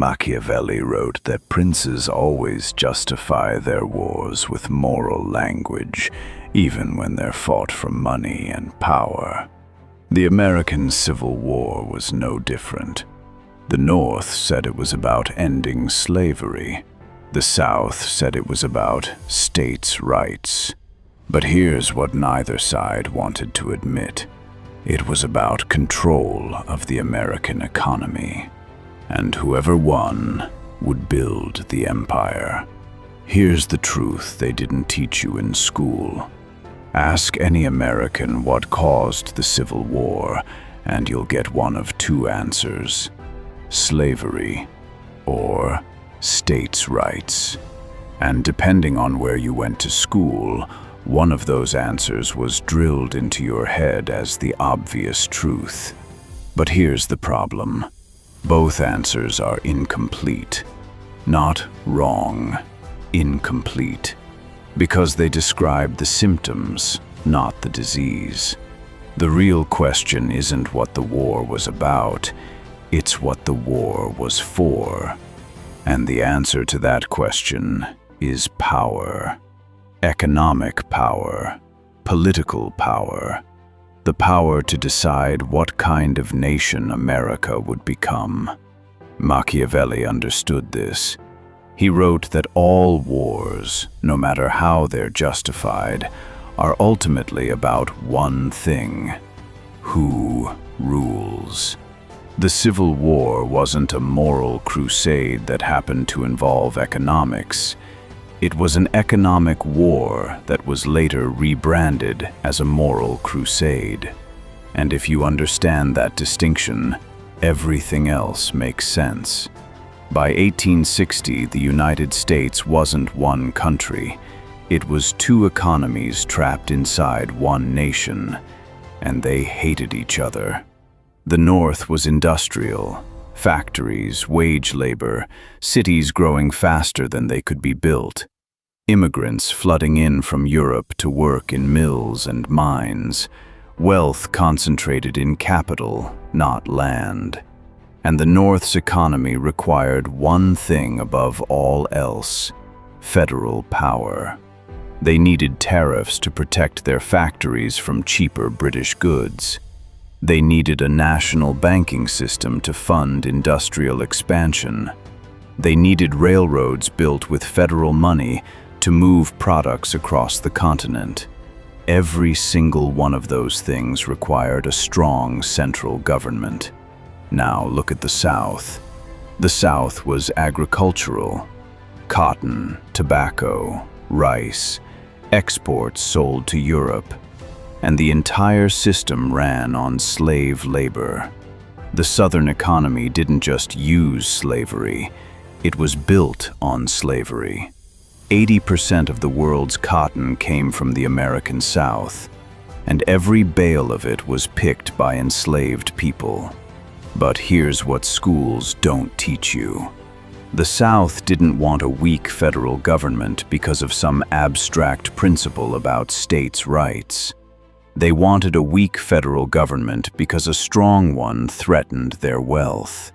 Machiavelli wrote that princes always justify their wars with moral language, even when they're fought for money and power. The American Civil War was no different. The North said it was about ending slavery. The South said it was about states' rights. But here's what neither side wanted to admit. It was about control of the American economy. And whoever won would build the empire. Here's the truth they didn't teach you in school. Ask any American what caused the Civil War, and you'll get one of two answers: slavery or states' rights. And depending on where you went to school, one of those answers was drilled into your head as the obvious truth. But here's the problem. Both answers are incomplete. Not wrong, incomplete. Because they describe the symptoms, not the disease. The real question isn't what the war was about, it's what the war was for. And the answer to that question is power. Economic power, political power, the power to decide what kind of nation America would become. Machiavelli understood this. He wrote that all wars, no matter how they're justified, are ultimately about one thing: who rules. The Civil War wasn't a moral crusade that happened to involve economics. It was an economic war that was later rebranded as a moral crusade. And if you understand that distinction, everything else makes sense. By 1860, the United States wasn't one country. It was two economies trapped inside one nation, and they hated each other. The North was industrial. Factories, wage labor, cities growing faster than they could be built. Immigrants flooding in from Europe to work in mills and mines. Wealth concentrated in capital, not land. And the North's economy required one thing above all else: federal power. They needed tariffs to protect their factories from cheaper British goods. They needed a national banking system to fund industrial expansion. They needed railroads built with federal money to move products across the continent. Every single one of those things required a strong central government. Now look at the South. The South was agricultural. Cotton, tobacco, rice, exports sold to Europe. And the entire system ran on slave labor. The Southern economy didn't just use slavery, it was built on slavery. 80% of the world's cotton came from the American South, and every bale of it was picked by enslaved people. But here's what schools don't teach you. The South didn't want a weak federal government because of some abstract principle about states' rights. They wanted a weak federal government because a strong one threatened their wealth.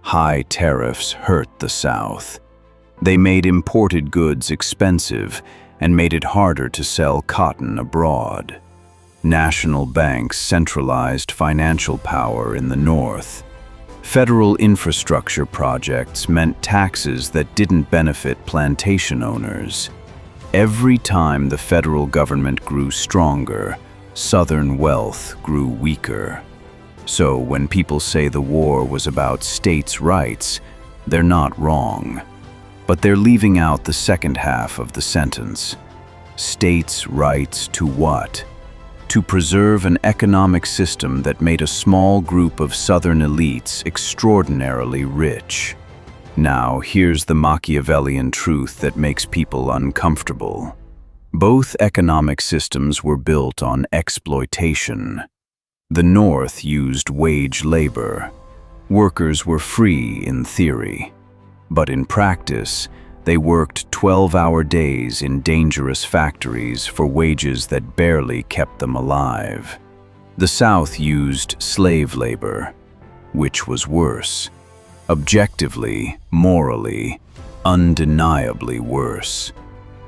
High tariffs hurt the South. They made imported goods expensive and made it harder to sell cotton abroad. National banks centralized financial power in the North. Federal infrastructure projects meant taxes that didn't benefit plantation owners. Every time the federal government grew stronger, Southern wealth grew weaker. So when people say the war was about states' rights, they're not wrong. But they're leaving out the second half of the sentence. States' rights to what? To preserve an economic system that made a small group of Southern elites extraordinarily rich. Now, here's the Machiavellian truth that makes people uncomfortable. Both economic systems were built on exploitation. The North used wage labor. Workers were free in theory, but in practice, they worked 12-hour days in dangerous factories for wages that barely kept them alive. The South used slave labor, which was worse. Objectively, morally, undeniably worse.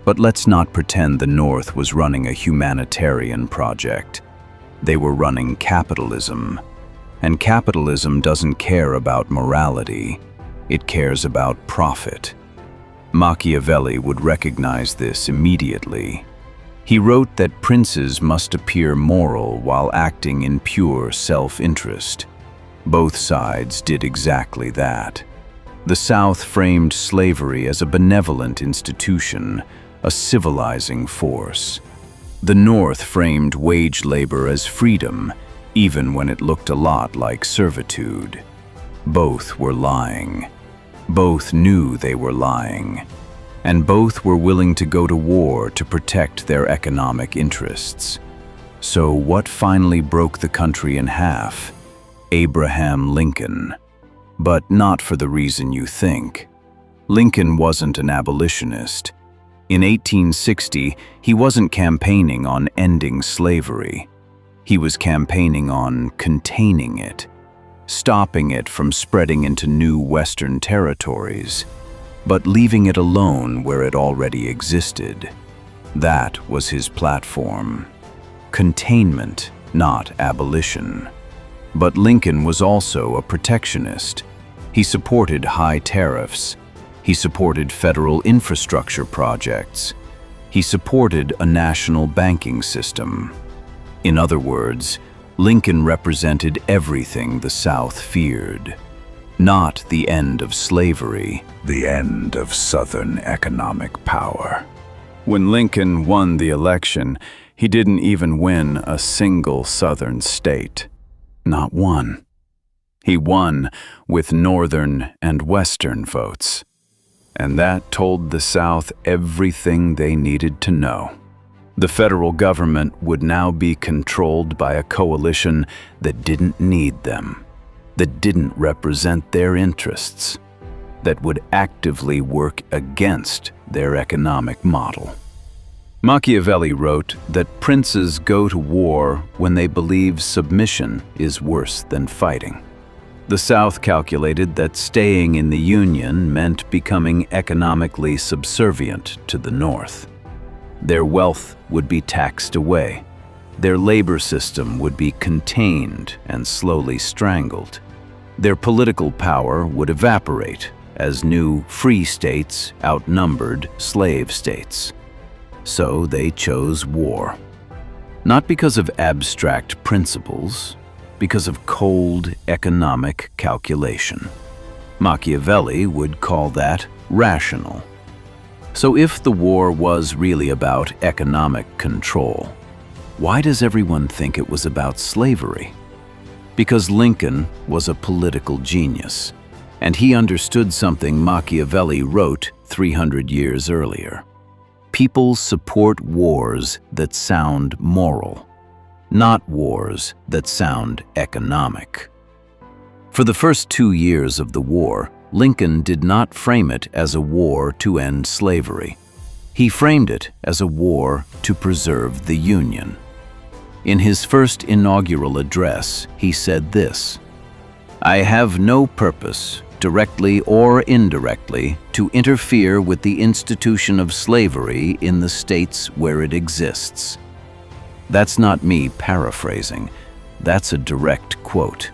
But let's not pretend the North was running a humanitarian project. They were running capitalism. And capitalism doesn't care about morality. It cares about profit. Machiavelli would recognize this immediately. He wrote that princes must appear moral while acting in pure self-interest. Both sides did exactly that. The South framed slavery as a benevolent institution, a civilizing force. The North framed wage labor as freedom, even when it looked a lot like servitude. Both were lying. Both knew they were lying. And both were willing to go to war to protect their economic interests. So what finally broke the country in half? Abraham Lincoln. But not for the reason you think. Lincoln wasn't an abolitionist. In 1860, he wasn't campaigning on ending slavery. He was campaigning on containing it, stopping it from spreading into new Western territories, but leaving it alone where it already existed. That was his platform. Containment, not abolition. But Lincoln was also a protectionist. He supported high tariffs. He supported federal infrastructure projects. He supported a national banking system. In other words, Lincoln represented everything the South feared. Not the end of slavery, the end of Southern economic power. When Lincoln won the election, he didn't even win a single Southern state. Not one. He won with Northern and Western votes. And that told the South everything they needed to know. The federal government would now be controlled by a coalition that didn't need them, that didn't represent their interests, that would actively work against their economic model. Machiavelli wrote that princes go to war when they believe submission is worse than fighting. The South calculated that staying in the Union meant becoming economically subservient to the North. Their wealth would be taxed away. Their labor system would be contained and slowly strangled. Their political power would evaporate as new free states outnumbered slave states. So they chose war. Not because of abstract principles, because of cold economic calculation. Machiavelli would call that rational. So if the war was really about economic control, why does everyone think it was about slavery? Because Lincoln was a political genius, and he understood something Machiavelli wrote 300 years earlier. People support wars that sound moral, not wars that sound economic. For the first 2 years of the war, Lincoln did not frame it as a war to end slavery. He framed it as a war to preserve the Union. In his first inaugural address, he said this: "I have no purpose, directly or indirectly, to interfere with the institution of slavery in the states where it exists." That's not me paraphrasing. That's a direct quote.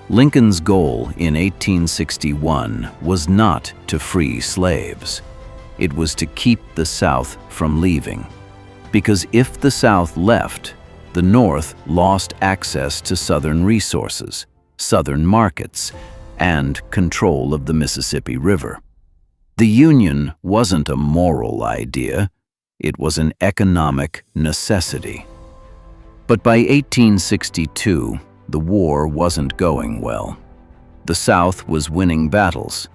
Lincoln's goal in 1861 was not to free slaves. It was to keep the South from leaving. Because if the South left, the North lost access to Southern resources, Southern markets, and control of the Mississippi River. The Union wasn't a moral idea. It was an economic necessity. But by 1862, the war wasn't going well. The South was winning battles.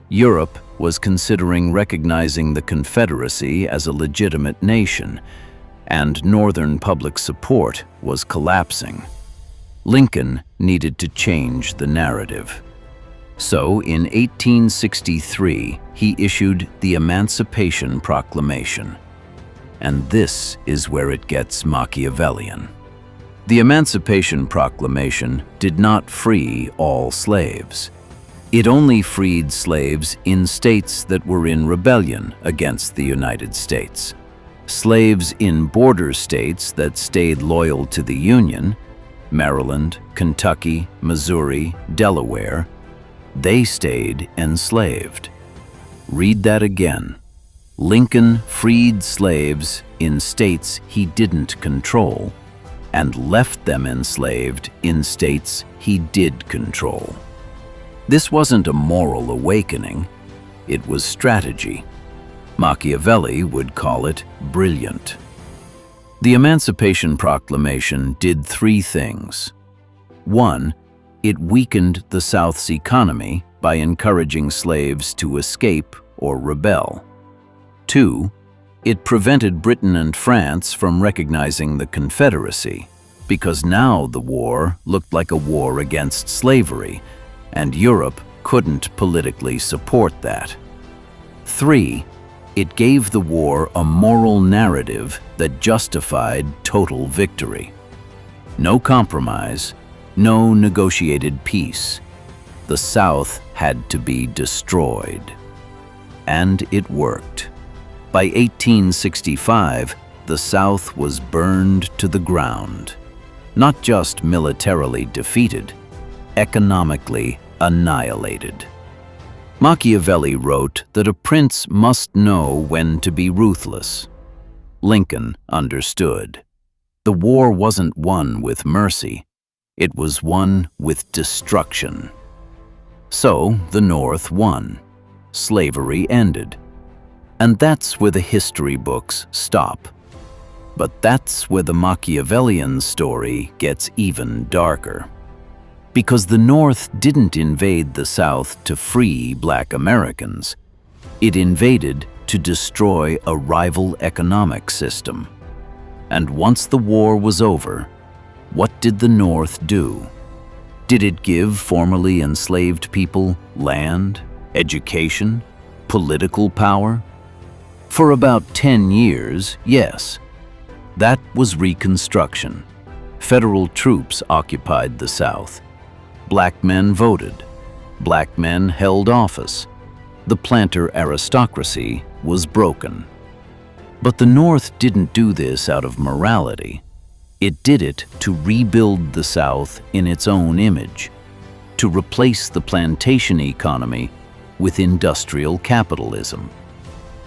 Europe was considering recognizing the Confederacy as a legitimate nation, and Northern public support was collapsing. Lincoln needed to change the narrative. So in 1863, he issued the Emancipation Proclamation. And this is where it gets Machiavellian. The Emancipation Proclamation did not free all slaves. It only freed slaves in states that were in rebellion against the United States. Slaves in border states that stayed loyal to the Union, Maryland, Kentucky, Missouri, Delaware, they stayed enslaved. Read that again. Lincoln freed slaves in states he didn't control and left them enslaved in states he did control. This wasn't a moral awakening, it was strategy. Machiavelli would call it brilliant. The Emancipation Proclamation did three things. 1, it weakened the South's economy by encouraging slaves to escape or rebel. 2, it prevented Britain and France from recognizing the Confederacy, because now the war looked like a war against slavery, and Europe couldn't politically support that. 3, it gave the war a moral narrative that justified total victory. No compromise, no negotiated peace. The South had to be destroyed. And it worked. By 1865, the South was burned to the ground. Not just militarily defeated, economically annihilated. Machiavelli wrote that a prince must know when to be ruthless. Lincoln understood. The war wasn't won with mercy, it was won with destruction. So the North won. Slavery ended. And that's where the history books stop. But that's where the Machiavellian story gets even darker. Because the North didn't invade the South to free Black Americans. It invaded to destroy a rival economic system. And once the war was over, what did the North do? Did it give formerly enslaved people land, education, political power? For about 10 years, yes. That was Reconstruction. Federal troops occupied the South. Black men voted. Black men held office. The planter aristocracy was broken. But the North didn't do this out of morality. It did it to rebuild the South in its own image, to replace the plantation economy with industrial capitalism,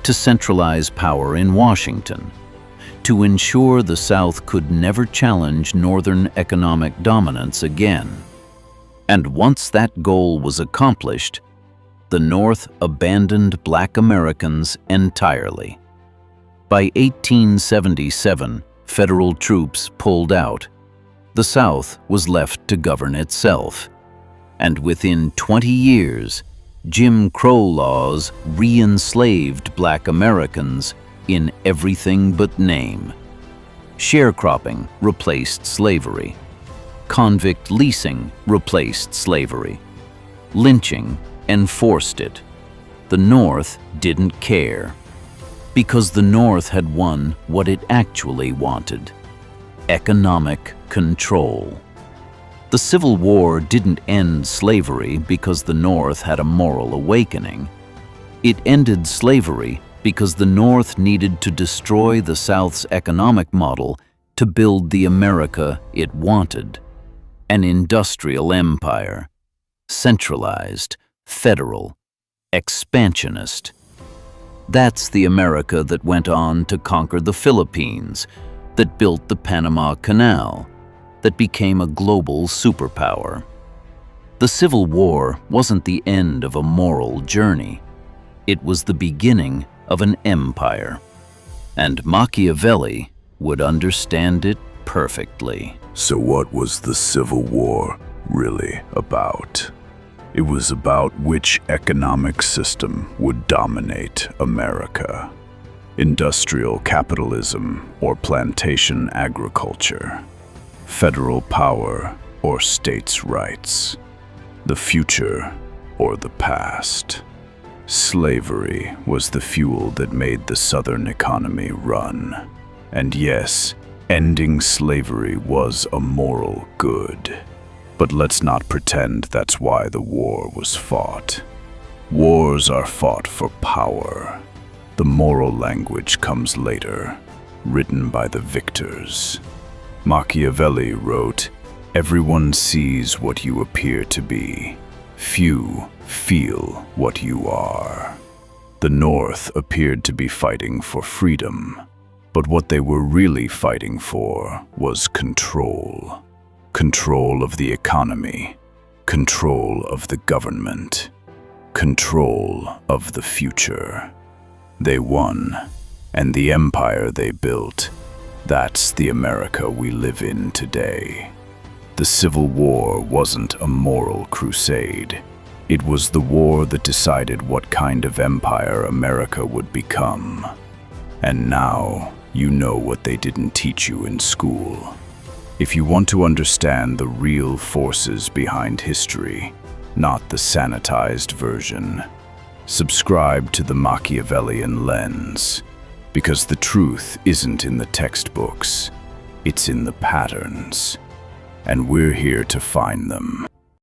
to centralize power in Washington, to ensure the South could never challenge Northern economic dominance again. And once that goal was accomplished, the North abandoned Black Americans entirely. By 1877, federal troops pulled out. The South was left to govern itself. And within 20 years, Jim Crow laws re-enslaved Black Americans in everything but name. Sharecropping replaced slavery. Convict leasing replaced slavery. Lynching enforced it. The North didn't care. Because the North had won what it actually wanted: economic control. The Civil War didn't end slavery because the North had a moral awakening. It ended slavery because the North needed to destroy the South's economic model to build the America it wanted. An industrial empire. Centralized, federal, expansionist. That's the America that went on to conquer the Philippines, that built the Panama Canal, that became a global superpower. The Civil War wasn't the end of a moral journey. It was the beginning of an empire. And Machiavelli would understand it perfectly. So what was the Civil War really about? It was about which economic system would dominate America: industrial capitalism or plantation agriculture, federal power or states' rights, the future or the past. Slavery was the fuel that made the Southern economy run. And yes, ending slavery was a moral good. But let's not pretend that's why the war was fought. Wars are fought for power. The moral language comes later, written by the victors. Machiavelli wrote, "Everyone sees what you appear to be. Few feel what you are." The North appeared to be fighting for freedom, but what they were really fighting for was control. Control of the economy, control of the government, control of the future. They won, and the empire they built, that's the America we live in today. The Civil War wasn't a moral crusade. It was the war that decided what kind of empire America would become. And now, you know what they didn't teach you in school. If you want to understand the real forces behind history, not the sanitized version, subscribe to the Machiavellian lens, because the truth isn't in the textbooks, it's in the patterns, and we're here to find them.